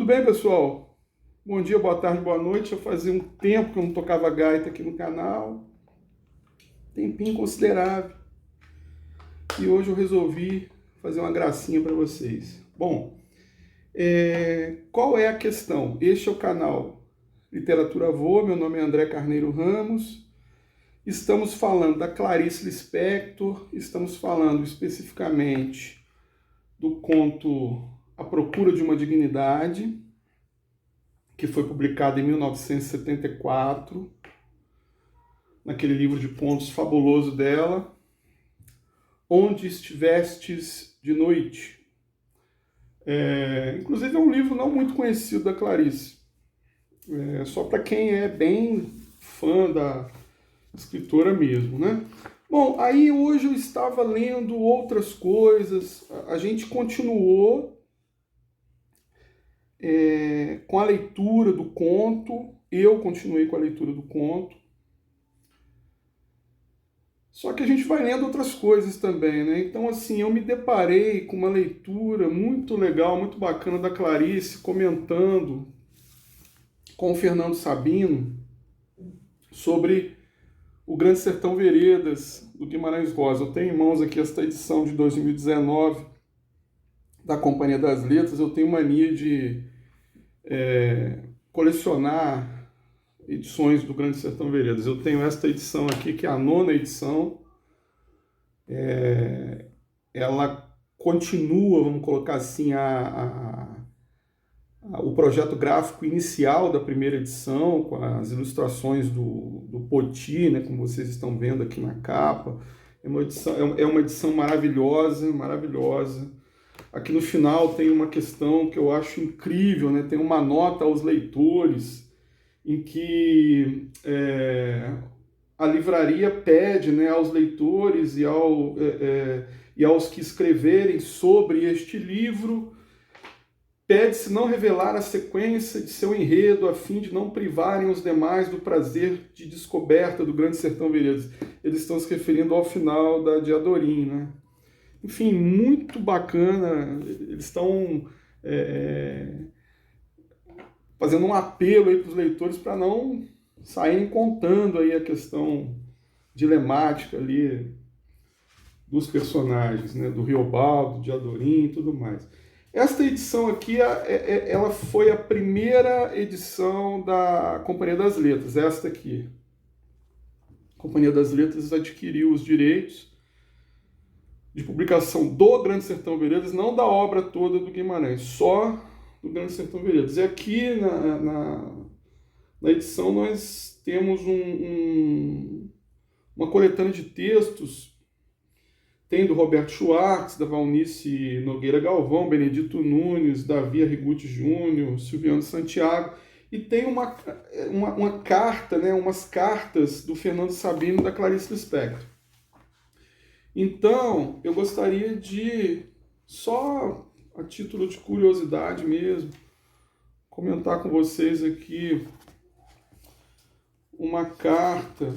Tudo bem, pessoal? Bom dia, boa tarde, boa noite. Já fazia um tempo que eu não tocava gaita aqui no canal. Tempinho considerável. E hoje eu resolvi fazer uma gracinha para vocês. Bom, qual é a questão? Este é o canal Literatura Voa, meu nome é André Carneiro Ramos. Estamos falando da Clarice Lispector, estamos falando especificamente do conto A Procura de uma Dignidade, que foi publicado em 1974, naquele livro de contos fabuloso dela, Onde Estivestes de Noite. Inclusive é um livro não muito conhecido da Clarice. Só para quem é bem fã da escritora mesmo, né? Bom, aí hoje eu estava lendo outras coisas, a gente continuou com a leitura do conto, eu continuei com a leitura do conto, só que a gente vai lendo outras coisas também, né? Então, assim, eu me deparei com uma leitura muito legal, muito bacana da Clarice, comentando com o Fernando Sabino sobre o Grande Sertão Veredas, do Guimarães Rosa. Eu tenho em mãos aqui esta edição de 2019 da Companhia das Letras. Eu tenho mania de colecionar edições do Grande Sertão Veredas. Eu tenho esta edição aqui, que é a 9ª edição. Ela continua, vamos colocar assim, o projeto gráfico inicial da primeira edição, com as ilustrações do Poti, né, como vocês estão vendo aqui na capa. É uma edição maravilhosa, maravilhosa. Aqui no final tem uma questão que eu acho incrível, né? Tem uma nota aos leitores, em que a livraria pede, né, aos leitores e aos que escreverem sobre este livro, pede-se não revelar a sequência de seu enredo, a fim de não privarem os demais do prazer de descoberta do Grande Sertão Veredas. Eles estão se referindo ao final da Diadorim, né? Enfim, muito bacana. Eles estão fazendo um apelo aí para os leitores para não saírem contando aí a questão dilemática ali dos personagens, né? Do Riobaldo, de Diadorim e tudo mais. Esta edição aqui, ela foi a primeira edição da Companhia das Letras, esta aqui. A Companhia das Letras adquiriu os direitos de publicação do Grande Sertão Veredas, não da obra toda do Guimarães, só do Grande Sertão Veredas. E aqui na edição nós temos uma coletânea de textos. Tem do Roberto Schwartz, da Valnice Nogueira Galvão, Benedito Nunes, Davi Arrigucci Júnior, Silviano Santiago, e tem uma carta, né, umas cartas do Fernando Sabino e da Clarice Lispector. Então, eu gostaria de, só a título de curiosidade mesmo, comentar com vocês aqui uma carta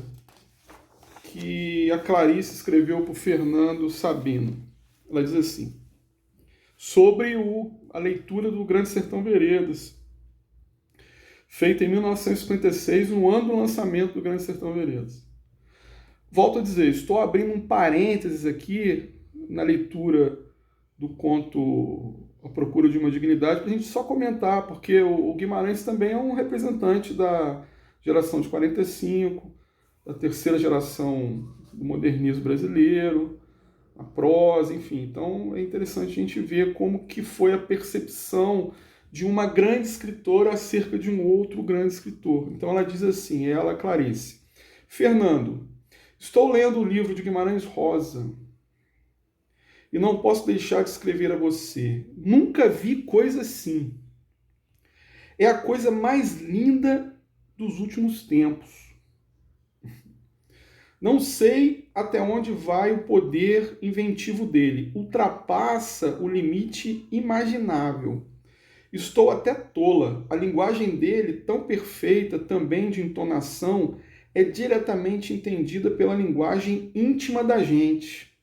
que a Clarice escreveu para o Fernando Sabino. Ela diz assim, sobre a leitura do Grande Sertão Veredas, feita em 1956, no ano do lançamento do Grande Sertão Veredas. Volto a dizer, estou abrindo um parênteses aqui na leitura do conto A Procura de uma Dignidade, para a gente só comentar, porque o Guimarães também é um representante da geração de 45, da terceira geração do modernismo brasileiro, a prosa, enfim. Então é interessante a gente ver como que foi a percepção de uma grande escritora acerca de um outro grande escritor. Então ela diz assim, ela, Clarice, Fernando, estou lendo o livro de Guimarães Rosa e não posso deixar de escrever a você. Nunca vi coisa assim. É a coisa mais linda dos últimos tempos. Não sei até onde vai o poder inventivo dele. Ultrapassa o limite imaginável. Estou até tola. A linguagem dele, tão perfeita também de entonação, é diretamente entendida pela linguagem íntima da gente.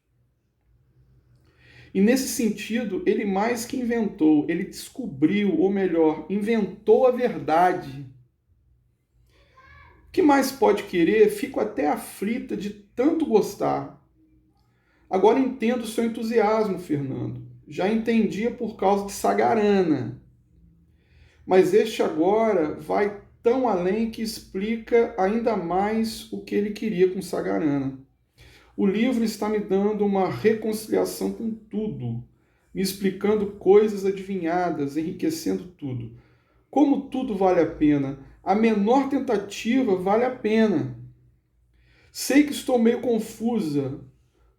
E nesse sentido, ele mais que inventou, ele descobriu, ou melhor, inventou a verdade. O que mais pode querer? Fico até aflita de tanto gostar. Agora entendo o seu entusiasmo, Fernando. Já entendia por causa de Sagarana. Mas este agora vai tão além que explica ainda mais o que ele queria com Sagarana. O livro está me dando uma reconciliação com tudo, me explicando coisas adivinhadas, enriquecendo tudo. Como tudo vale a pena, a menor tentativa vale a pena. Sei que estou meio confusa,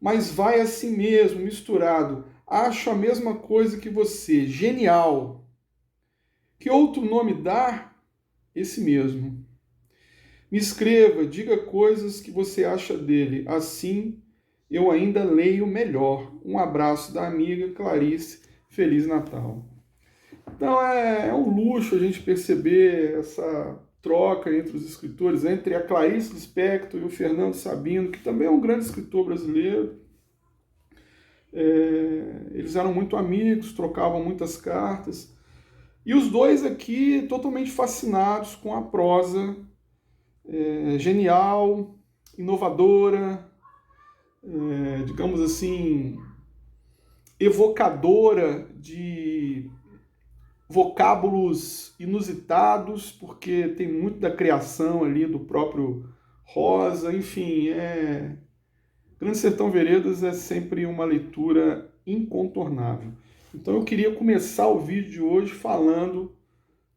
mas vai assim mesmo, misturado. Acho a mesma coisa que você, genial. Que outro nome dar? Esse mesmo. Me escreva, diga coisas que você acha dele, assim eu ainda leio melhor. Um abraço da amiga Clarice, Feliz Natal. Então é um luxo a gente perceber essa troca entre os escritores, entre a Clarice Lispector e o Fernando Sabino, que também é um grande escritor brasileiro. Eles eram muito amigos, trocavam muitas cartas. E os dois aqui totalmente fascinados com a prosa genial, inovadora, digamos assim, evocadora de vocábulos inusitados, porque tem muito da criação ali do próprio Rosa, enfim, Grande Sertão Veredas é sempre uma leitura incontornável. Então eu queria começar o vídeo de hoje falando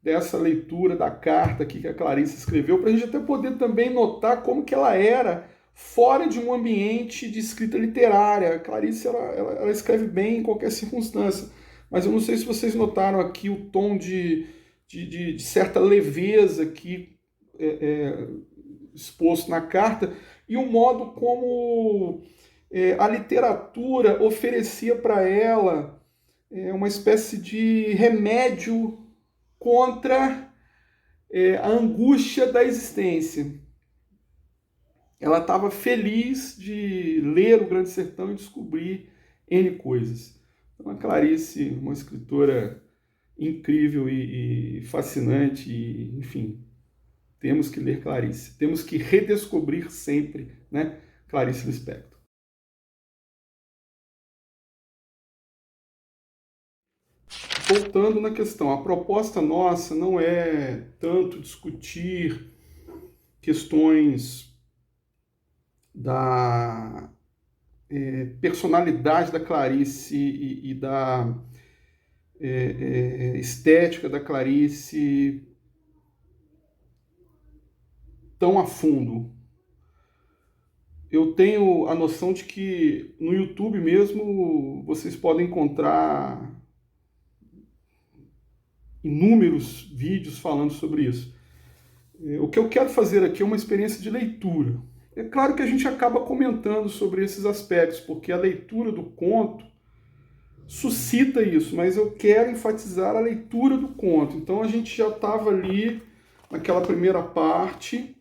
dessa leitura da carta aqui que a Clarice escreveu, para a gente até poder também notar como que ela era fora de um ambiente de escrita literária. A Clarice ela escreve bem em qualquer circunstância, mas eu não sei se vocês notaram aqui o tom de certa leveza aqui exposto na carta e o modo como a literatura oferecia para ela uma espécie de remédio contra a angústia da existência. Ela estava feliz de ler O Grande Sertão e descobrir N coisas. Então, a Clarice, uma escritora incrível e fascinante, e, enfim, temos que ler Clarice. Temos que redescobrir sempre, né, Clarice Lispector. Voltando na questão, a proposta nossa não é tanto discutir questões da personalidade da Clarice e da estética da Clarice tão a fundo. Eu tenho a noção de que no YouTube mesmo vocês podem encontrar inúmeros vídeos falando sobre isso. O que eu quero fazer aqui é uma experiência de leitura. É claro que a gente acaba comentando sobre esses aspectos, porque a leitura do conto suscita isso, mas eu quero enfatizar a leitura do conto. Então a gente já estava ali naquela primeira parte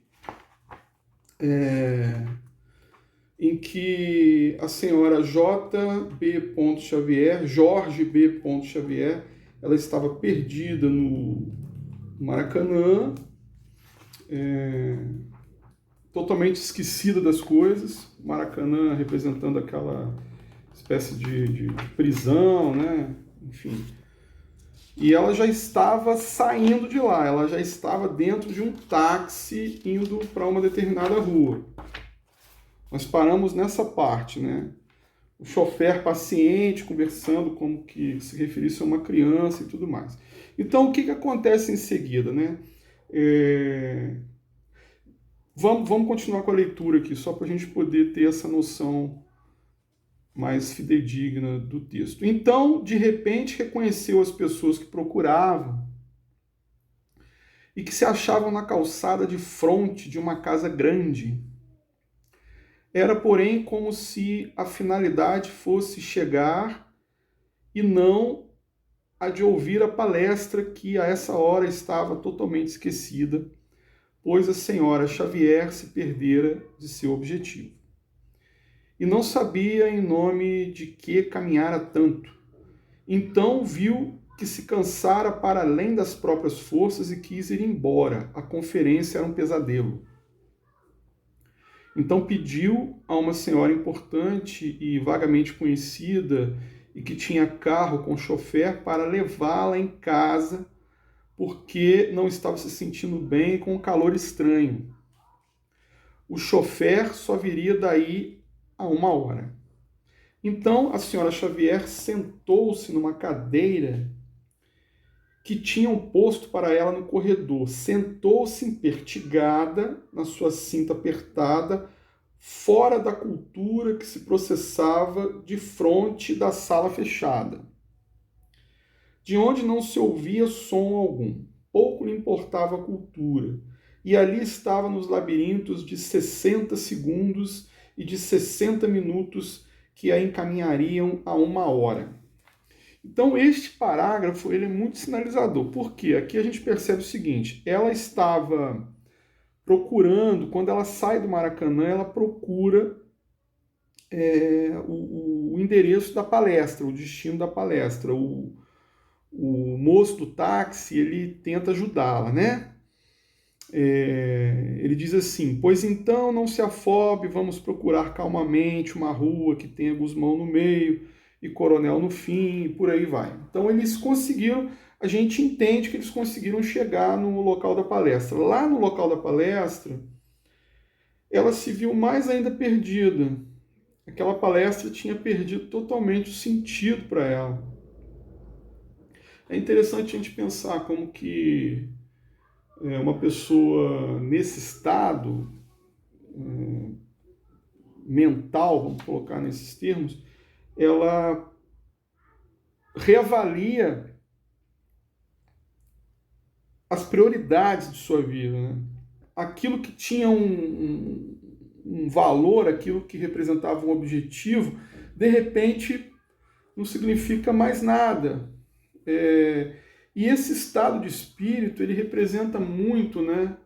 em que a senhora J.B. Xavier, Jorge B. Xavier, ela estava perdida no Maracanã, totalmente esquecida das coisas. Maracanã representando aquela espécie de prisão, né? Enfim. E ela já estava saindo de lá, ela já estava dentro de um táxi indo para uma determinada rua. Nós paramos nessa parte, né? O chofer paciente, conversando como que se referisse a uma criança e tudo mais. Então, o que acontece em seguida, né? Vamos continuar com a leitura aqui, só para a gente poder ter essa noção mais fidedigna do texto. Então, de repente, reconheceu as pessoas que procuravam e que se achavam na calçada de fronte de uma casa grande. Era, porém, como se a finalidade fosse chegar e não a de ouvir a palestra que a essa hora estava totalmente esquecida, pois a senhora Xavier se perdera de seu objetivo. e não sabia em nome de que caminhara tanto. Então viu que se cansara para além das próprias forças e quis ir embora. A conferência era um pesadelo. Então pediu a uma senhora importante e vagamente conhecida e que tinha carro com chofer para levá-la em casa, porque não estava se sentindo bem com o calor estranho. O chofer só viria daí a 1 hora. Então a senhora Xavier sentou-se numa cadeira que tinham posto para ela no corredor. Sentou-se empertigada, na sua cinta apertada, fora da cultura que se processava de fronte da sala fechada, de onde não se ouvia som algum. Pouco lhe importava a cultura. E ali estava nos labirintos de 60 segundos e de 60 minutos que a encaminhariam a 1 hora. Então, este parágrafo ele é muito sinalizador. Por quê? Aqui a gente percebe o seguinte: ela estava procurando, quando ela sai do Maracanã, ela procura o endereço da palestra, o destino da palestra. O moço do táxi, ele tenta ajudá-la, né? Ele diz assim: pois então não se afobe, vamos procurar calmamente uma rua que tenha Gusmão no meio e Coronel no fim, e por aí vai. Então eles conseguiram, a gente entende que eles conseguiram chegar no local da palestra. Lá no local da palestra, ela se viu mais ainda perdida. Aquela palestra tinha perdido totalmente o sentido para ela. É interessante a gente pensar como que uma pessoa nesse estado mental, vamos colocar nesses termos, ela reavalia as prioridades de sua vida, né? Aquilo que tinha um valor, aquilo que representava um objetivo, de repente não significa mais nada. E esse estado de espírito, ele representa muito, né,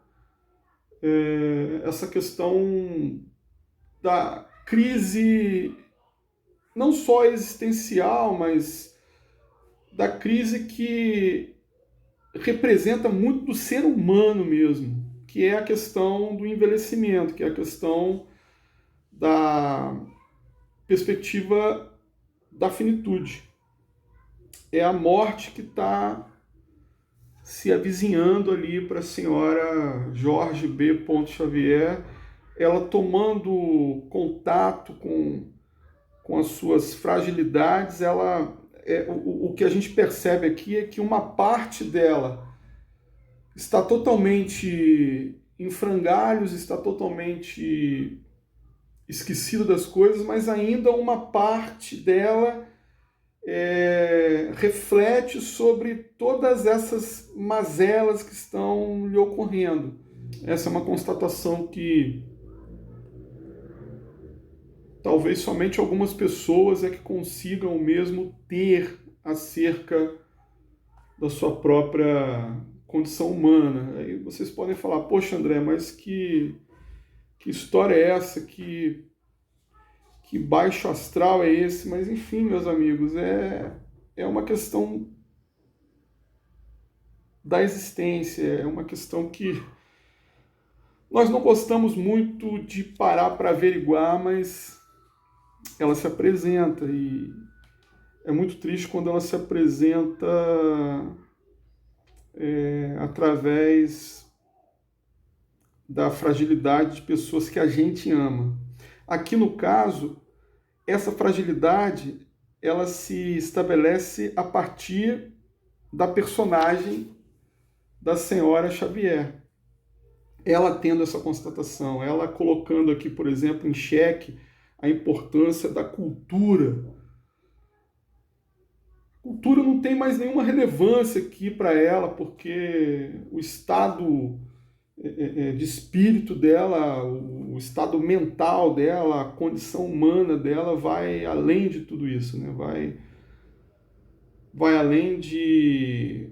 essa questão da crise, não só existencial, mas da crise que representa muito do ser humano mesmo, que é a questão do envelhecimento, que é a questão da perspectiva da finitude. É a morte que está se avizinhando ali para a senhora Jorge B. Xavier, ela tomando contato com as suas fragilidades, o que a gente percebe aqui é que uma parte dela está totalmente em frangalhos, está totalmente esquecida das coisas, mas ainda uma parte dela reflete sobre todas essas mazelas que estão lhe ocorrendo. Essa é uma constatação que talvez somente algumas pessoas é que consigam mesmo ter acerca da sua própria condição humana. Aí vocês podem falar: poxa, André, mas que história é essa? Que baixo astral é esse? Mas enfim, meus amigos, é uma questão da existência, é uma questão que nós não gostamos muito de parar para averiguar, mas ela se apresenta, e é muito triste quando ela se apresenta através da fragilidade de pessoas que a gente ama. Aqui no caso, essa fragilidade ela se estabelece a partir da personagem da senhora Xavier. Ela tendo essa constatação, ela colocando aqui, por exemplo, em xeque a importância da cultura. A cultura não tem mais nenhuma relevância aqui para ela, porque o estado de espírito dela, o estado mental dela, a condição humana dela vai além de tudo isso, né? Vai além de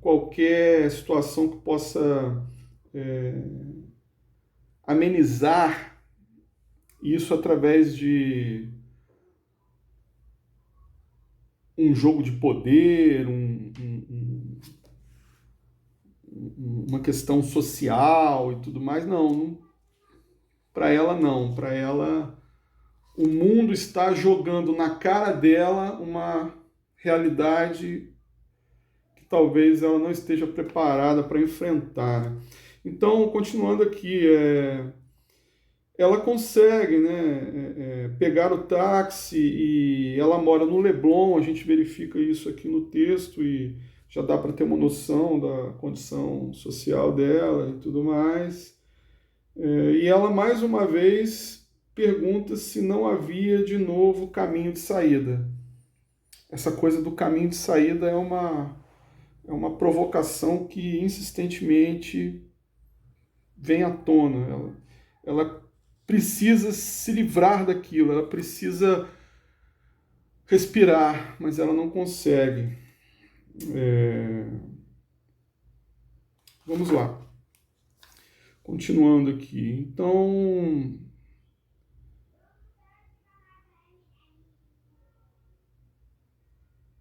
qualquer situação que possa amenizar isso através de um jogo de poder, uma questão social e tudo mais. Não, para ela não. Para ela, o mundo está jogando na cara dela uma realidade que talvez ela não esteja preparada para enfrentar. Né? Então, continuando aqui, ela consegue, né, pegar o táxi e ela mora no Leblon, a gente verifica isso aqui no texto e já dá para ter uma noção da condição social dela e tudo mais. E ela, mais uma vez, pergunta se não havia de novo caminho de saída. Essa coisa do caminho de saída é uma provocação que insistentemente vem à tona. Ela precisa se livrar daquilo, ela precisa respirar, mas ela não consegue. Vamos lá. Continuando aqui. Então,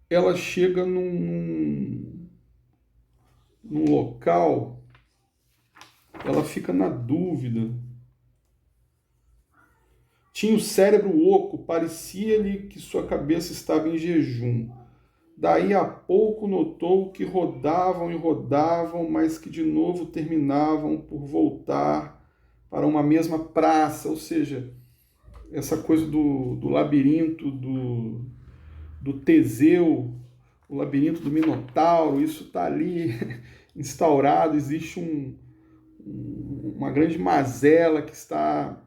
ela chega num local, ela fica na dúvida. Tinha o cérebro oco, parecia-lhe que sua cabeça estava em jejum. Daí a pouco notou que rodavam e rodavam, mas que de novo terminavam por voltar para uma mesma praça, ou seja, essa coisa do labirinto do Teseu, o labirinto do Minotauro, isso está ali instaurado, existe uma grande mazela que está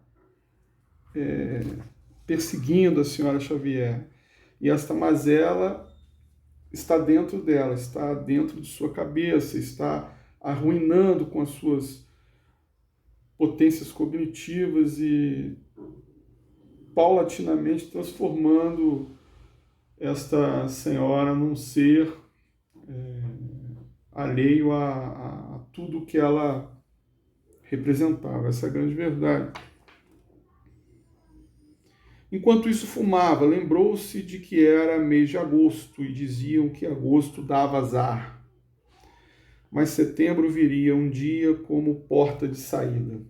perseguindo a senhora Xavier. E esta mazela está dentro dela, está dentro de sua cabeça, está arruinando com as suas potências cognitivas e paulatinamente transformando esta senhora num ser alheio a tudo que ela representava. Essa é a grande verdade. Enquanto isso fumava, lembrou-se de que era mês de agosto e diziam que agosto dava azar. Mas setembro viria um dia como porta de saída.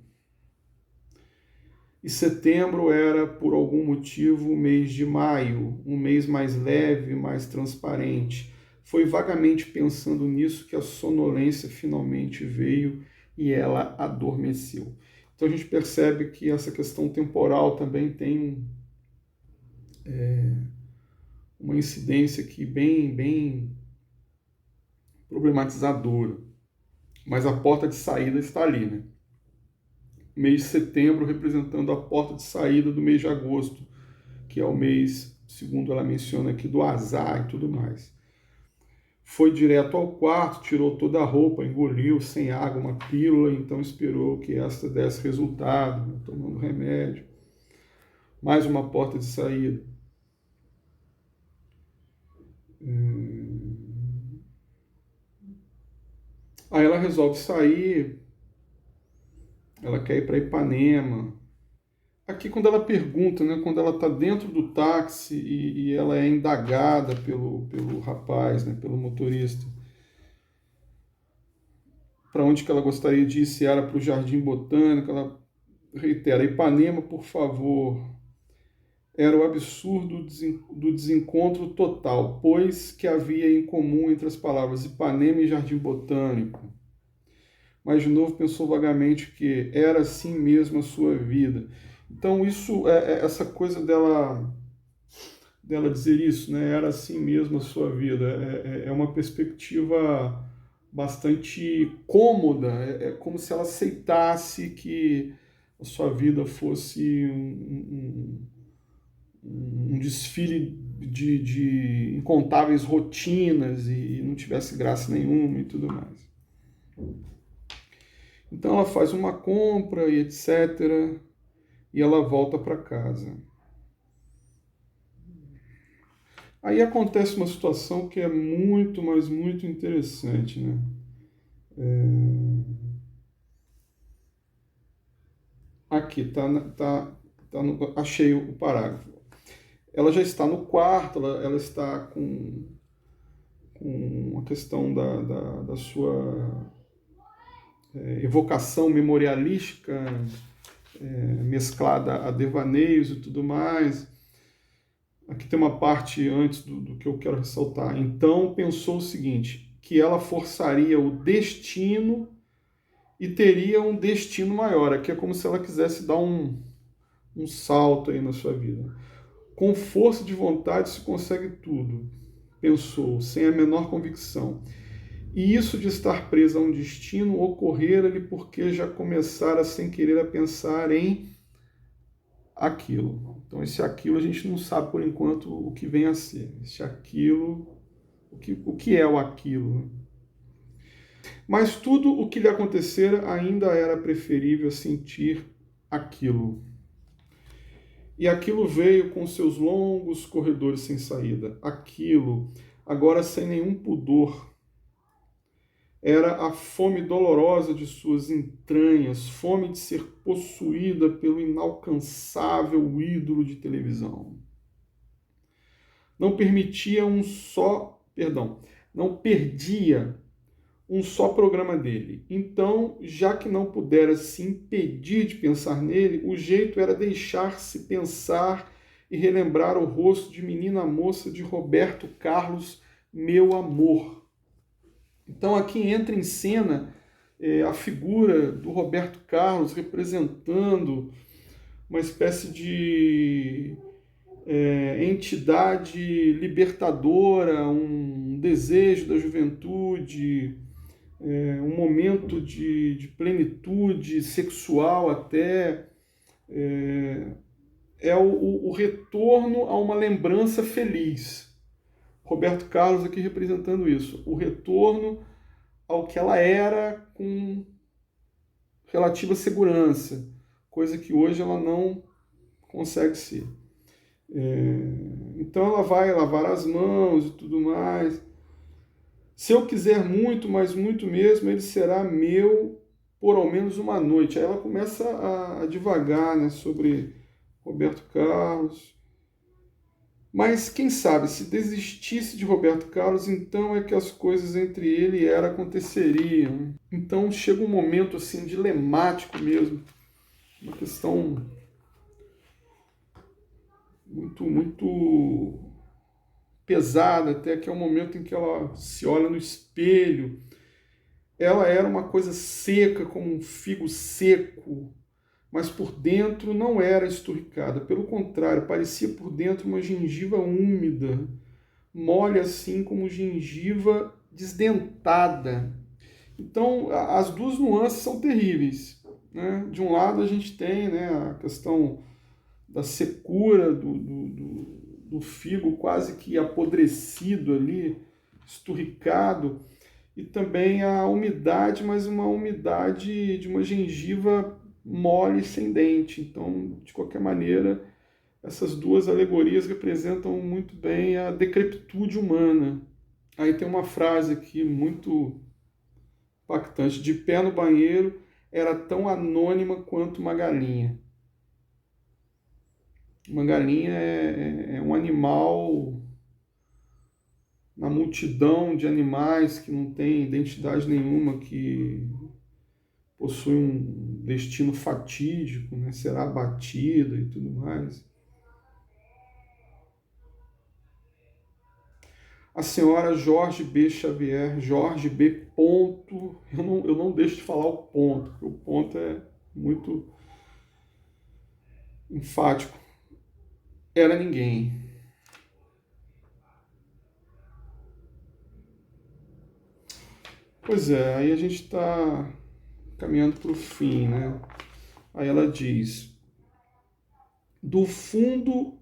E setembro era, por algum motivo, o mês de maio, um mês mais leve, mais transparente. Foi vagamente pensando nisso que a sonolência finalmente veio e ela adormeceu. Então a gente percebe que essa questão temporal também tem uma incidência aqui bem problematizadora. Mas a porta de saída está ali, né? Mês de setembro representando a porta de saída do mês de agosto, que é o mês, segundo ela menciona aqui, do azar e tudo mais. Foi direto ao quarto, tirou toda a roupa, engoliu sem água uma pílula, então esperou que esta desse resultado, né, tomando remédio. Mais uma porta de saída. Aí ela resolve sair, ela quer ir para Ipanema. Aqui quando ela pergunta, né, quando ela está dentro do táxi e ela é indagada pelo rapaz, né, pelo motorista, para onde que ela gostaria de ir, se era para o Jardim Botânico, ela reitera, Ipanema, por favor. Era o absurdo do desencontro total, pois que havia em comum entre as palavras Ipanema e Jardim Botânico. Mas de novo pensou vagamente que era assim mesmo a sua vida. Então isso essa coisa dela dizer isso, né? Era assim mesmo a sua vida. É uma perspectiva bastante cômoda. É como se ela aceitasse que a sua vida fosse um desfile de incontáveis rotinas e não tivesse graça nenhuma e tudo mais. Então ela faz uma compra e etc. E ela volta para casa. Aí acontece uma situação que é muito, mas muito interessante, né? Aqui, tá Achei o parágrafo. Ela já está no quarto, ela está com a questão da sua evocação memorialística, mesclada a devaneios e tudo mais. Aqui tem uma parte antes do que eu quero ressaltar. Então pensou o seguinte, que ela forçaria o destino e teria um destino maior. Aqui é como se ela quisesse dar um salto aí na sua vida. Com força de vontade se consegue tudo, pensou, sem a menor convicção. E isso de estar presa a um destino ocorrera-lhe porque já começara sem querer a pensar em aquilo. Então esse aquilo a gente não sabe por enquanto o que vem a ser. Esse aquilo, o que é o aquilo. Mas tudo o que lhe acontecera ainda era preferível sentir aquilo. E aquilo veio com seus longos corredores sem saída. Aquilo, agora sem nenhum pudor, era a fome dolorosa de suas entranhas, fome de ser possuída pelo inalcançável ídolo de televisão. Não permitia não perdia um só programa dele. Então, já que não pudera se impedir de pensar nele, o jeito era deixar-se pensar e relembrar o rosto de menina moça de Roberto Carlos, meu amor. Então aqui entra em cena a figura do Roberto Carlos representando uma espécie de entidade libertadora, um desejo da juventude, um momento de plenitude sexual até, o retorno a uma lembrança feliz. Roberto Carlos aqui representando isso, o retorno ao que ela era com relativa segurança, coisa que hoje ela não consegue ser. Então ela vai lavar as mãos e tudo mais. Se eu quiser muito, mas muito mesmo, ele será meu por ao menos uma noite. Aí ela começa a divagar, né, sobre Roberto Carlos. Mas quem sabe, se desistisse de Roberto Carlos, então é que as coisas entre ele e ela aconteceriam. Então chega um momento assim dilemático mesmo, uma questão muito pesada, até que é o momento em que ela se olha no espelho. Ela era uma coisa seca, como um figo seco, mas por dentro não era esturricada. Pelo contrário, parecia por dentro uma gengiva úmida, mole assim como gengiva desdentada. Então, as duas nuances são terríveis, né? De um lado, a gente tem, né, a questão da secura do figo quase que apodrecido ali, esturricado, e também a umidade, mas uma umidade de uma gengiva mole sem dente. Então, de qualquer maneira, essas duas alegorias representam muito bem a decrepitude humana. Aí tem uma frase aqui muito impactante: de pé no banheiro, era tão anônima quanto uma galinha. Uma galinha é um animal na multidão de animais que não tem identidade nenhuma, que possui um destino fatídico, né? Será abatido e tudo mais. A senhora Jorge B. Xavier, Jorge B. Ponto, eu não deixo de falar o ponto, porque o ponto é muito enfático. Era ninguém. Pois é, aí a gente está caminhando para o fim, né? Aí ela diz: do fundo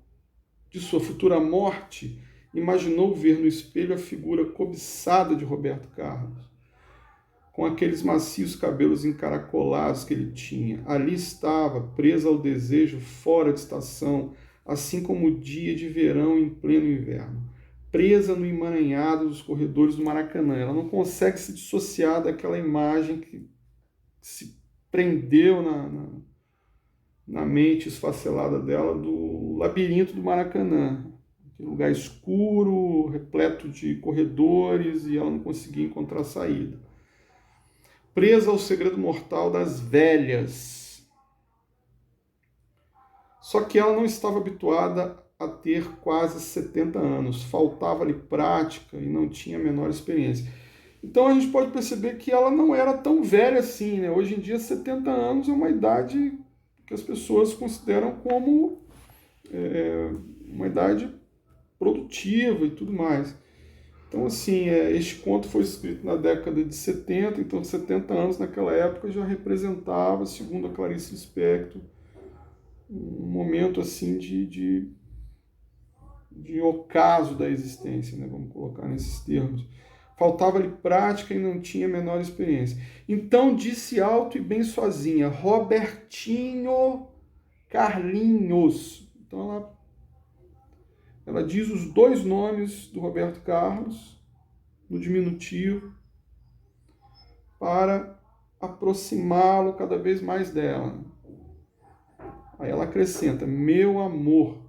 de sua futura morte, imaginou ver no espelho a figura cobiçada de Roberto Carlos, com aqueles macios cabelos encaracolados que ele tinha. Ali estava, presa ao desejo fora de estação, assim como o dia de verão em pleno inverno, presa no emaranhado dos corredores do Maracanã. Ela não consegue se dissociar daquela imagem que se prendeu na mente esfacelada dela do labirinto do Maracanã. Aquele lugar escuro, repleto de corredores, e ela não conseguia encontrar saída. Presa ao segredo mortal das velhas. Só que ela não estava habituada a ter quase 70 anos. Faltava-lhe prática e não tinha a menor experiência. Então a gente pode perceber que ela não era tão velha assim, né? Hoje em dia, 70 anos é uma idade que as pessoas consideram como uma idade produtiva e tudo mais. Então, assim, este conto foi escrito na década de 70, então 70 anos naquela época já representava, segundo a Clarice Lispector, um momento assim de ocaso da existência, né? Vamos colocar nesses termos. Faltava-lhe prática e não tinha a menor experiência. Então disse alto e bem sozinha, Robertinho Carlinhos. Então ela diz os dois nomes do Roberto Carlos, no diminutivo, para aproximá-lo cada vez mais dela. Aí ela acrescenta, meu amor.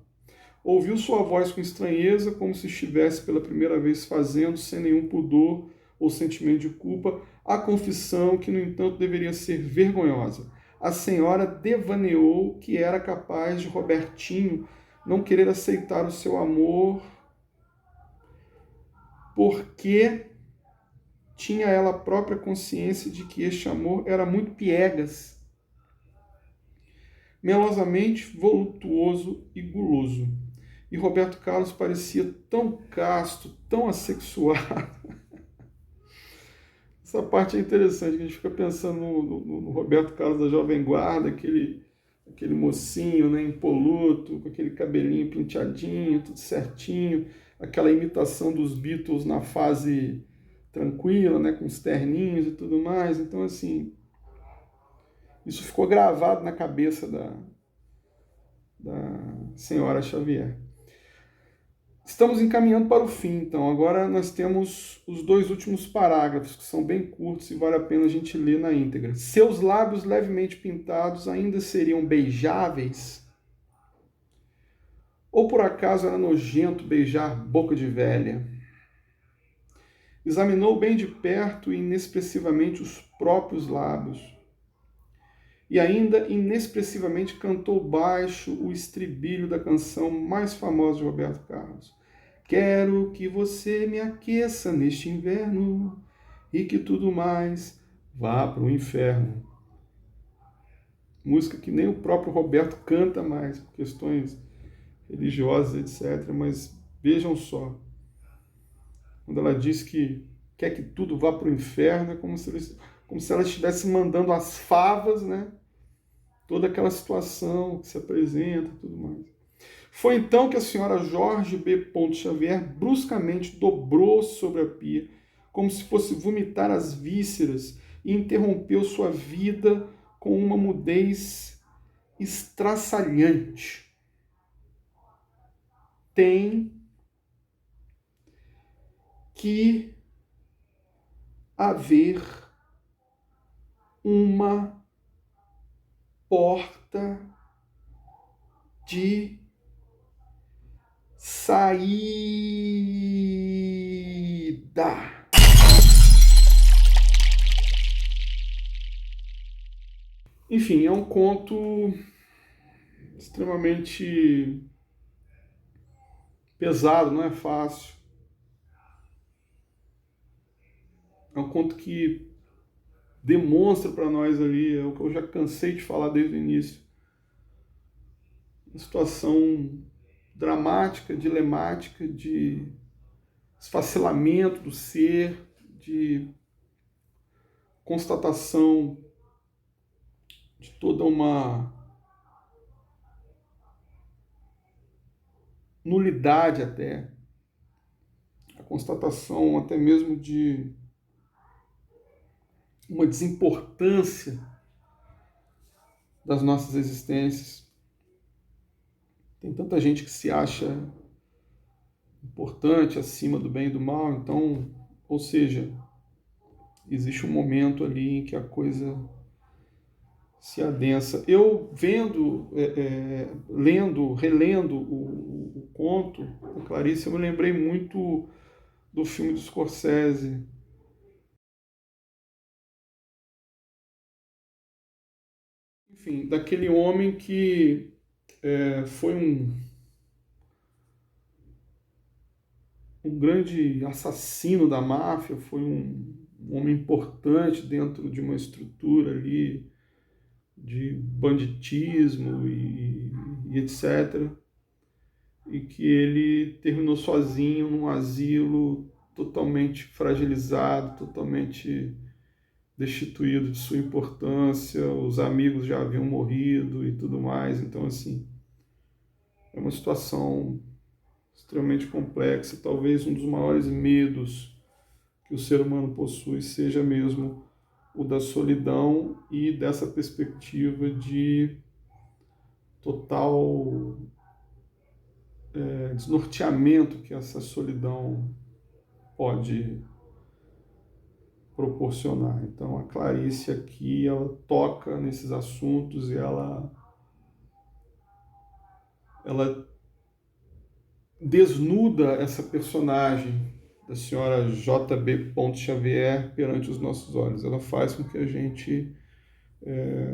Ouviu sua voz com estranheza, como se estivesse pela primeira vez fazendo, sem nenhum pudor ou sentimento de culpa, a confissão que, no entanto, deveria ser vergonhosa. A senhora devaneou que era capaz de Robertinho não querer aceitar o seu amor porque tinha ela própria consciência de que este amor era muito piegas, melosamente voluptuoso e guloso. E Roberto Carlos parecia tão casto, tão assexuado. Essa parte é interessante, que a gente fica pensando no Roberto Carlos da Jovem Guarda, aquele mocinho, né, impoluto, com aquele cabelinho penteadinho, tudo certinho, aquela imitação dos Beatles na fase tranquila, né, com os terninhos e tudo mais. Então, assim, isso ficou gravado na cabeça da senhora Xavier. Estamos encaminhando para o fim, então. Agora nós temos os dois últimos parágrafos, que são bem curtos e vale a pena a gente ler na íntegra. Seus lábios levemente pintados ainda seriam beijáveis? Ou por acaso era nojento beijar boca de velha? Examinou bem de perto e inexpressivamente os próprios lábios. E ainda inexpressivamente cantou baixo o estribilho da canção mais famosa de Roberto Carlos. Quero que você me aqueça neste inverno e que tudo mais vá para o inferno. Música que nem o próprio Roberto canta mais, por questões religiosas, etc. Mas vejam só, quando ela diz que quer que tudo vá para o inferno, é como se ela estivesse mandando as favas, né? Toda aquela situação que se apresenta e tudo mais. Foi então que a senhora Jorge B. Xavier bruscamente dobrou-se sobre a pia, como se fosse vomitar as vísceras, e interrompeu sua vida com uma mudez estraçalhante. Tem que haver uma porta de saída. Enfim, é um conto extremamente pesado, não é fácil. É um conto que demonstra para nós ali, é o que eu já cansei de falar desde o início, uma situação dramática, dilemática, de esfacelamento do ser, de constatação de toda uma nulidade até, a constatação até mesmo de uma desimportância das nossas existências. Tem tanta gente que se acha importante, acima do bem e do mal, então, ou seja, existe um momento ali em que a coisa se adensa. Eu lendo, relendo o conto da Clarice, eu me lembrei muito do filme do Scorsese. Enfim, daquele homem que foi um grande assassino da máfia, foi um homem importante dentro de uma estrutura ali de banditismo e etc. E que ele terminou sozinho num asilo totalmente fragilizado, totalmente destituído de sua importância, os amigos já haviam morrido e tudo mais. Então, assim, é uma situação extremamente complexa. Talvez um dos maiores medos que o ser humano possui seja mesmo o da solidão e dessa perspectiva de total desnorteamento que essa solidão pode proporcionar. Então a Clarice aqui, ela toca nesses assuntos e ela desnuda essa personagem da senhora J.B. Xavier perante os nossos olhos. Ela faz com que a gente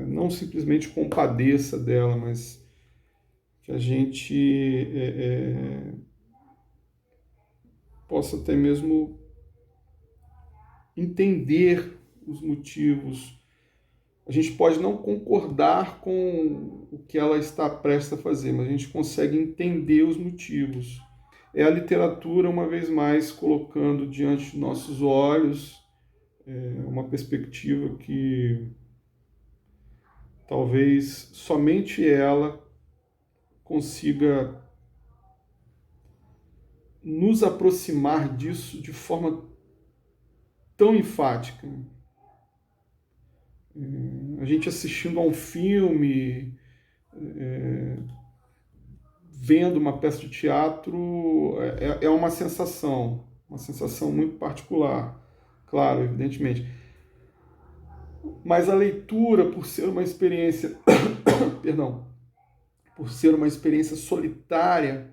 não simplesmente compadeça dela, mas que a gente possa até mesmo entender os motivos. A gente pode não concordar com o que ela está prestes a fazer, mas a gente consegue entender os motivos. É a literatura, uma vez mais, colocando diante de nossos olhos uma perspectiva que talvez somente ela consiga nos aproximar disso de forma tão enfática. A gente assistindo a um filme, vendo uma peça de teatro, é uma sensação muito particular, claro, evidentemente. Mas a leitura, por ser uma experiência, perdão, por ser uma experiência solitária,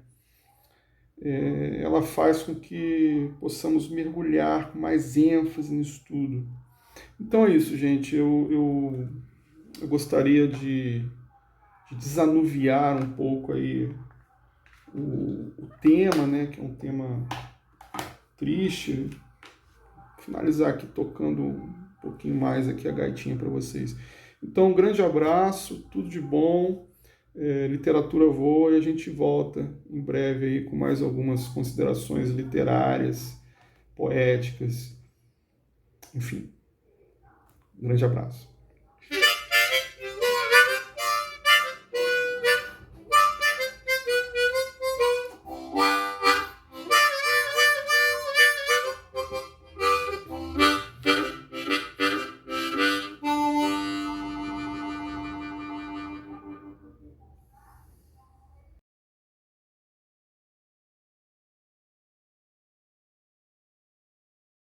ela faz com que possamos mergulhar com mais ênfase nisso tudo. Então é isso, gente. Eu gostaria de desanuviar um pouco aí o tema, né, que é um tema triste. Finalizar aqui tocando um pouquinho mais aqui a gaitinha para vocês. Então, um grande abraço, tudo de bom. Literatura voa e a gente volta em breve aí com mais algumas considerações literárias, poéticas, enfim. Um grande abraço.